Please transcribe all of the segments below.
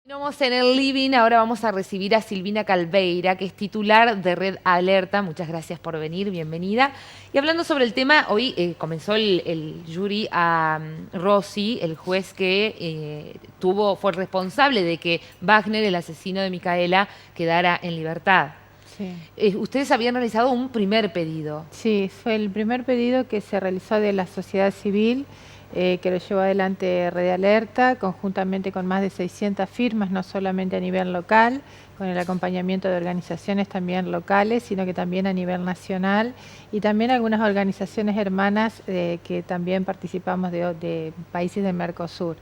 Estamos en el living, ahora vamos a recibir a Silvina Calveira, que es titular de Red Alerta. Muchas gracias por venir, bienvenida. Y hablando sobre el tema, hoy comenzó el jury a Rossi, el juez que fue el responsable de que Wagner, el asesino de Micaela, quedara en libertad. Sí. Ustedes habían realizado un primer pedido. Sí, fue el primer pedido que se realizó de la sociedad civil, que lo llevó adelante Red Alerta, conjuntamente con más de 600 firmas, no solamente a nivel local, con el acompañamiento de organizaciones también locales, sino que también a nivel nacional, y también algunas organizaciones hermanas que también participamos de países del Mercosur.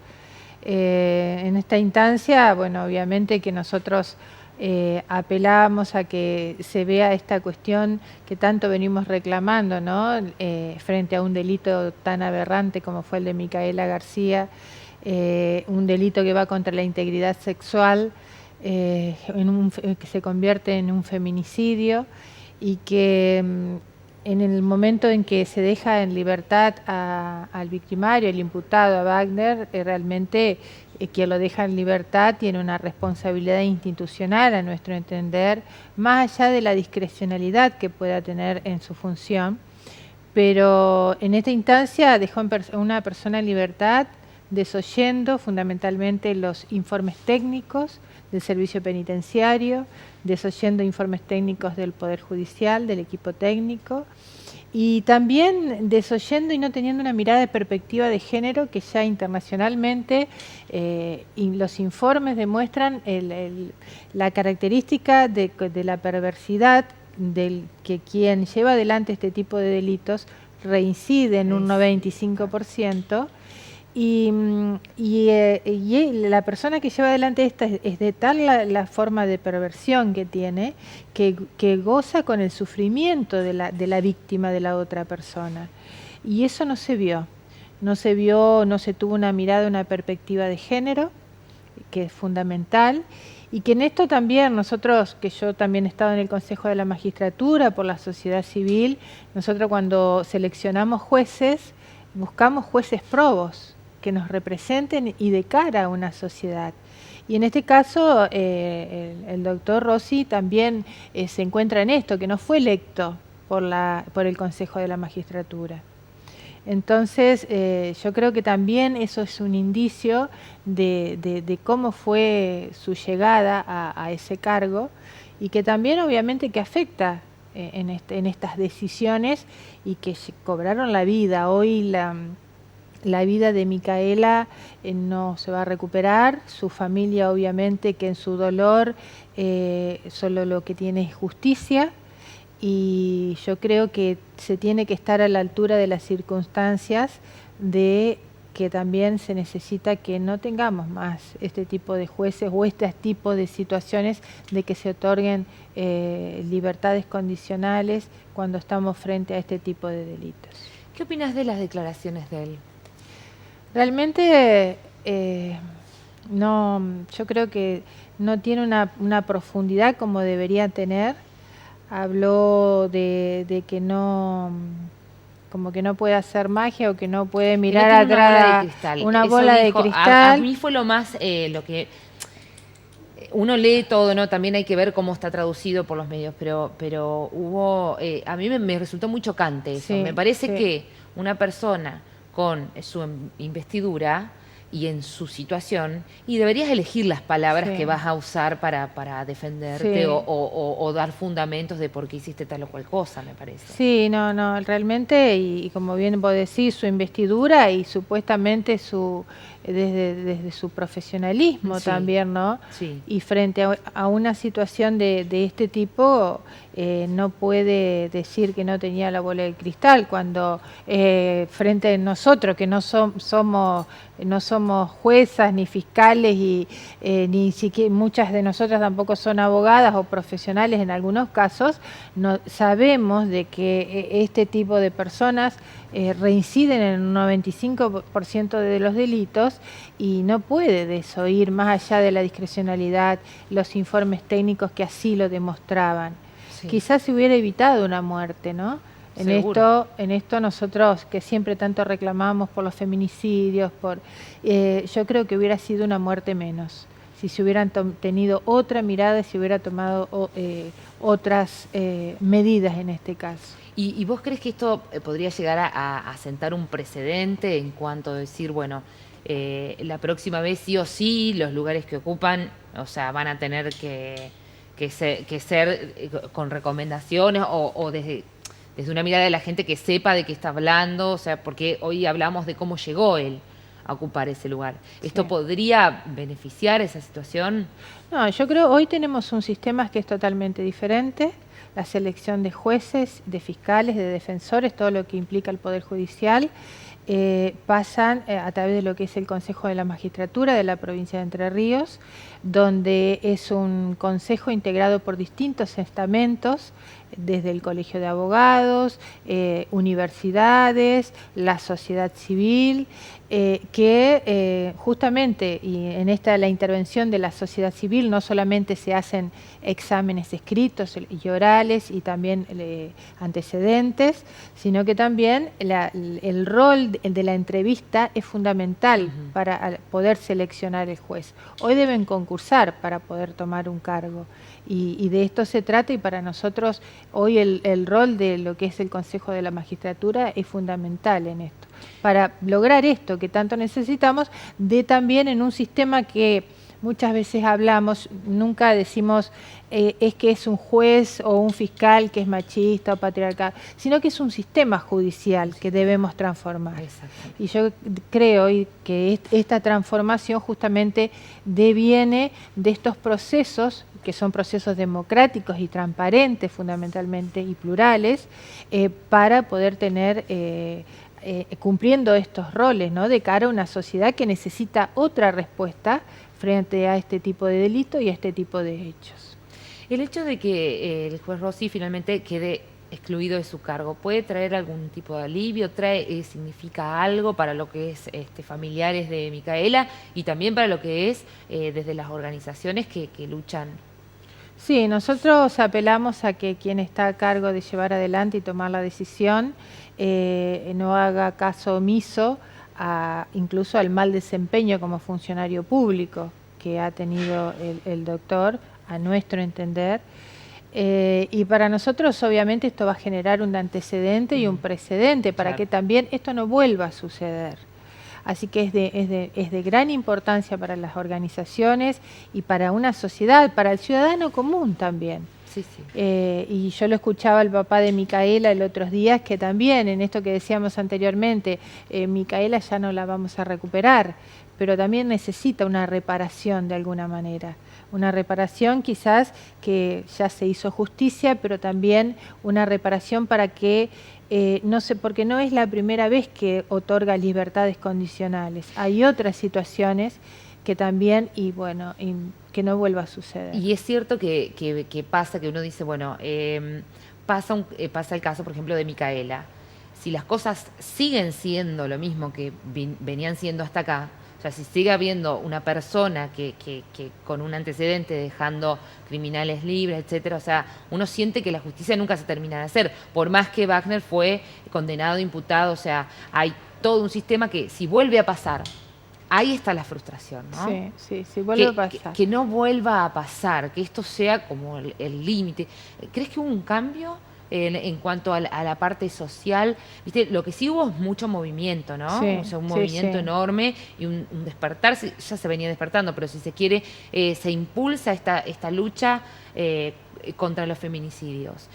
En esta instancia, bueno, obviamente que nosotros apelamos a que se vea esta cuestión que tanto venimos reclamando, ¿no? Frente a un delito tan aberrante como fue el de Micaela García, un delito que va contra la integridad sexual, que se convierte en un feminicidio y que en el momento en que se deja en libertad al victimario, el imputado, a Wagner, realmente quien lo deja en libertad tiene una responsabilidad institucional, a nuestro entender, más allá de la discrecionalidad que pueda tener en su función. Pero en esta instancia dejó una persona en libertad, desoyendo fundamentalmente los informes técnicos del servicio penitenciario, desoyendo informes técnicos del Poder Judicial, del equipo técnico, y también desoyendo y no teniendo una mirada de perspectiva de género que ya internacionalmente los informes demuestran la característica de la perversidad del que quien lleva adelante este tipo de delitos reincide en un 95%. Y la persona que lleva adelante esta es de tal la forma de perversión que tiene que goza con el sufrimiento de la víctima de la otra persona. Y eso no se vio. No se vio, no se tuvo una mirada, una perspectiva de género, que es fundamental. Y que en esto también nosotros, que yo también he estado en el Consejo de la Magistratura por la sociedad civil, nosotros cuando seleccionamos jueces, buscamos jueces probos, que nos representen y de cara a una sociedad. Y en este caso, el doctor Rossi también se encuentra en esto, que no fue electo por el Consejo de la Magistratura. Entonces, yo creo que también eso es un indicio de cómo fue su llegada a ese cargo y que también obviamente que afecta en estas decisiones y que cobraron la vida. Hoy la vida de Micaela no se va a recuperar, su familia obviamente que en su dolor solo lo que tiene es justicia, y yo creo que se tiene que estar a la altura de las circunstancias, de que también se necesita que no tengamos más este tipo de jueces o este tipo de situaciones de que se otorguen libertades condicionales cuando estamos frente a este tipo de delitos. ¿Qué opinas de las declaraciones de él? Realmente no, yo creo que no tiene una profundidad como debería tener. Habló de que no, como que no puede hacer magia o que no puede mirar atrás una bola de cristal. A mí fue lo más, lo que uno lee todo, ¿no? También hay que ver cómo está traducido por los medios, pero hubo, a mí me resultó muy chocante eso. Sí, Me parece sí. que una persona con su investidura y en su situación, y deberías elegir las palabras que vas a usar para defenderte o dar fundamentos de por qué hiciste tal o cual cosa, me parece. Sí, no, realmente, y como bien vos decís, su investidura y supuestamente desde su profesionalismo también, ¿no? Sí. Y frente a una situación de este tipo, no puede decir que no tenía la bola de cristal cuando frente a nosotros, que no somos juezas ni fiscales y ni siquiera muchas de nosotras tampoco son abogadas o profesionales en algunos casos, no, sabemos de que este tipo de personas reinciden en un 95% de los delitos y no puede desoír, más allá de la discrecionalidad, los informes técnicos que así lo demostraban. Sí. Quizás se hubiera evitado una muerte, ¿no? En esto nosotros que siempre tanto reclamamos por los feminicidios, yo creo que hubiera sido una muerte menos. si se hubieran tenido otra mirada, si hubiera tomado otras medidas en este caso. ¿Y vos crees que esto podría llegar a sentar un precedente en cuanto a decir, bueno, la próxima vez sí o sí los lugares que ocupan, o sea, van a tener que ser con recomendaciones o desde una mirada de la gente que sepa de qué está hablando? O sea, porque hoy hablamos de cómo llegó él a ocupar ese lugar. ¿Esto podría beneficiar esa situación? No, yo creo hoy tenemos un sistema que es totalmente diferente. La selección de jueces, de fiscales, de defensores, todo lo que implica el Poder Judicial, pasan a través de lo que es el Consejo de la Magistratura de la provincia de Entre Ríos, donde es un consejo integrado por distintos estamentos, desde el Colegio de Abogados, universidades, la sociedad civil, que justamente, y en esta la intervención de la sociedad civil, no solamente se hacen exámenes escritos y orales y también antecedentes, sino que también el rol de la entrevista es fundamental para poder seleccionar el juez. Hoy deben concursar para poder tomar un cargo. Y de esto se trata, y para nosotros hoy el rol de lo que es el Consejo de la Magistratura es fundamental en esto, para lograr esto que tanto necesitamos, de también en un sistema que muchas veces hablamos, nunca decimos es que es un juez o un fiscal que es machista o patriarcal, sino que es un sistema judicial que debemos transformar. Y yo creo que esta transformación justamente deviene de estos procesos, que son procesos democráticos y transparentes fundamentalmente y plurales, para poder tener cumpliendo estos roles, ¿no?, de cara a una sociedad que necesita otra respuesta frente a este tipo de delito y a este tipo de hechos. El hecho de que el juez Rossi finalmente quede excluido de su cargo, ¿puede traer algún tipo de alivio? ¿Significa algo para lo que es familiares de Micaela y también para lo que es desde las organizaciones que luchan? Sí, nosotros apelamos a que quien está a cargo de llevar adelante y tomar la decisión no haga caso omiso incluso al mal desempeño como funcionario público que ha tenido el doctor, a nuestro entender. Y para nosotros obviamente esto va a generar un antecedente y un precedente para que también esto no vuelva a suceder. Así que es de gran importancia para las organizaciones y para una sociedad, para el ciudadano común también. Sí, sí. Y yo lo escuchaba al papá de Micaela el otros días, que también en esto que decíamos anteriormente, Micaela ya no la vamos a recuperar, pero también necesita una reparación de alguna manera. Una reparación quizás que ya se hizo justicia, pero también una reparación para que, no sé, porque no es la primera vez que otorga libertades condicionales. Hay otras situaciones que también, y bueno, que no vuelva a suceder. Y es cierto que pasa, que uno dice, bueno, pasa el caso, por ejemplo, de Micaela. Si las cosas siguen siendo lo mismo que venían siendo hasta acá, o sea, si sigue habiendo una persona que con un antecedente dejando criminales libres, etcétera, o sea, uno siente que la justicia nunca se termina de hacer, por más que Wagner fue condenado, imputado, o sea, hay todo un sistema que si vuelve a pasar, ahí está la frustración, ¿no? Sí, vuelve a pasar. Que no vuelva a pasar, que esto sea como el límite. ¿Crees que hubo un cambio en cuanto a la parte social? ¿Viste? Lo que sí hubo es mucho movimiento, ¿no? Sí, o sea, un movimiento enorme y un despertar, ya se venía despertando, pero si se quiere, se impulsa esta lucha contra los feminicidios.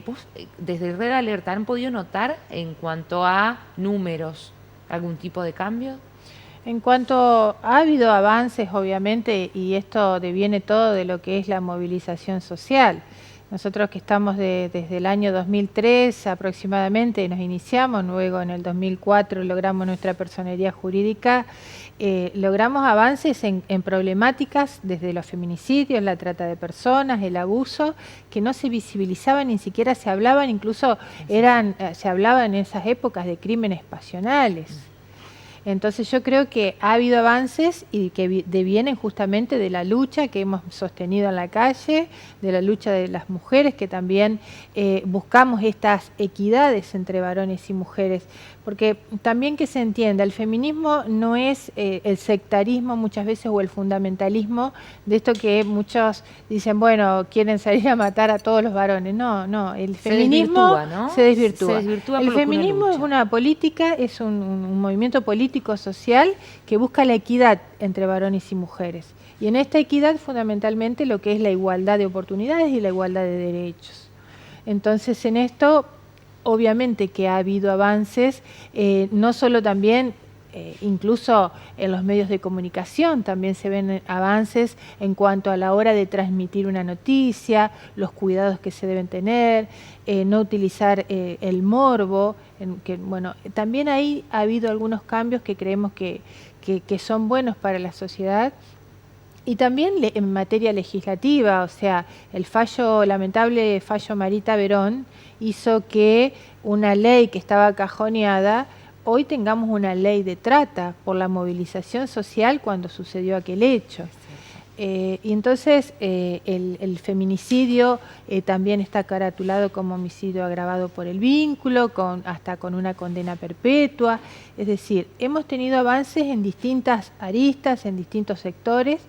¿Vos, desde Red Alerta, han podido notar en cuanto a números algún tipo de cambio? En cuanto ha habido avances, obviamente, y esto deviene todo de lo que es la movilización social. Nosotros que estamos desde el año 2003 aproximadamente, nos iniciamos, luego en el 2004 logramos nuestra personería jurídica, logramos avances en problemáticas desde los feminicidios, la trata de personas, el abuso, que no se visibilizaban, ni siquiera se hablaban, incluso se hablaban en esas épocas de crímenes pasionales. Entonces yo creo que ha habido avances y que devienen justamente de la lucha que hemos sostenido en la calle, de la lucha de las mujeres, que también buscamos estas equidades entre varones y mujeres, porque también que se entienda, el feminismo no es el sectarismo muchas veces o el fundamentalismo de esto que muchos dicen, bueno, quieren salir a matar a todos los varones. No, no, el feminismo se desvirtúa. El feminismo es una política, es un movimiento político social que busca la equidad entre varones y mujeres. Y en esta equidad fundamentalmente lo que es la igualdad de oportunidades y la igualdad de derechos. Entonces en esto obviamente que ha habido avances, no solo también, incluso en los medios de comunicación también se ven avances en cuanto a la hora de transmitir una noticia, los cuidados que se deben tener, no utilizar el morbo, bueno, también ahí ha habido algunos cambios que creemos que son buenos para la sociedad. Y también en materia legislativa, o sea, el lamentable fallo Marita Verón hizo que una ley que estaba cajoneada, hoy tengamos una ley de trata por la movilización social cuando sucedió aquel hecho. Y entonces el feminicidio también está caratulado como homicidio agravado por el vínculo, hasta con una condena perpetua. Es decir, hemos tenido avances en distintas aristas, en distintos sectores,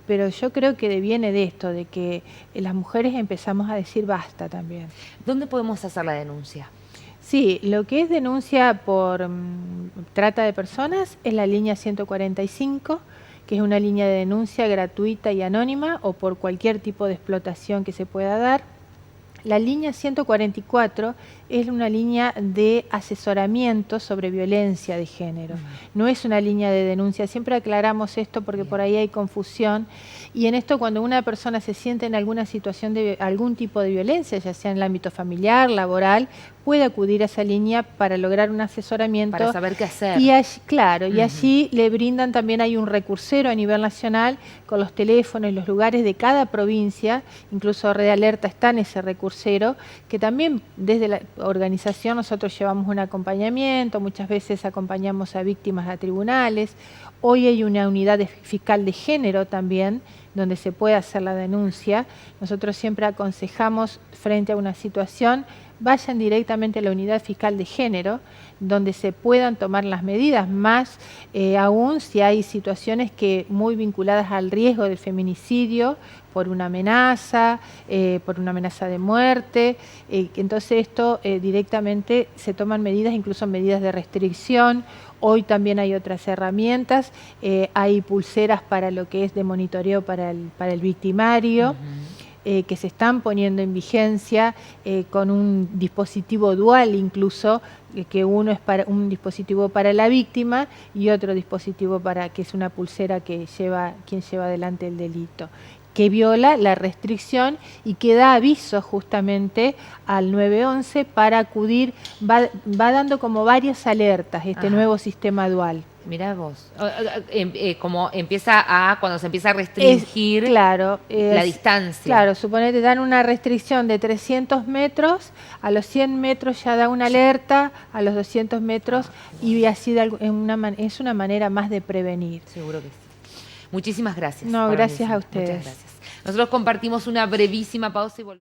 pero yo creo que deviene de esto, de que las mujeres empezamos a decir basta también. ¿Dónde podemos hacer la denuncia? Sí, lo que es denuncia por trata de personas es la línea 145, que es una línea de denuncia gratuita y anónima, o por cualquier tipo de explotación que se pueda dar. La línea 144 es una línea de asesoramiento sobre violencia de género. No es una línea de denuncia. Siempre aclaramos esto porque por ahí hay confusión. Y en esto, cuando una persona se siente en alguna situación de algún tipo de violencia, ya sea en el ámbito familiar, laboral, puede acudir a esa línea para lograr un asesoramiento. Para saber qué hacer. Y allí, claro, y allí le brindan también, hay un recursero a nivel nacional con los teléfonos y los lugares de cada provincia, incluso Red Alerta está en ese recursero, que también desde la organización nosotros llevamos un acompañamiento, muchas veces acompañamos a víctimas a tribunales. Hoy hay una unidad fiscal de género también, donde se puede hacer la denuncia. Nosotros siempre aconsejamos, frente a una situación, vayan directamente a la unidad fiscal de género, donde se puedan tomar las medidas, más aún si hay situaciones muy vinculadas al riesgo del feminicidio, por una amenaza de muerte. Entonces esto directamente se toman medidas, incluso medidas de restricción. Hoy también hay otras herramientas, hay pulseras para lo que es de monitoreo para el victimario. Que se están poniendo en vigencia con un dispositivo dual incluso, que uno es un dispositivo para la víctima y otro dispositivo que es una pulsera que quien lleva adelante el delito, que viola la restricción y que da aviso justamente al 911 para acudir, va dando como varias alertas este nuevo sistema dual. Mirá vos, como cuando se empieza a restringir la distancia. Claro, suponete, dan una restricción de 300 metros, a los 100 metros ya da una alerta, a los 200 metros, y así es una manera más de prevenir. Seguro que sí. Muchísimas gracias. No, gracias a ustedes. Muchas gracias. Nosotros compartimos una brevísima pausa y volvemos.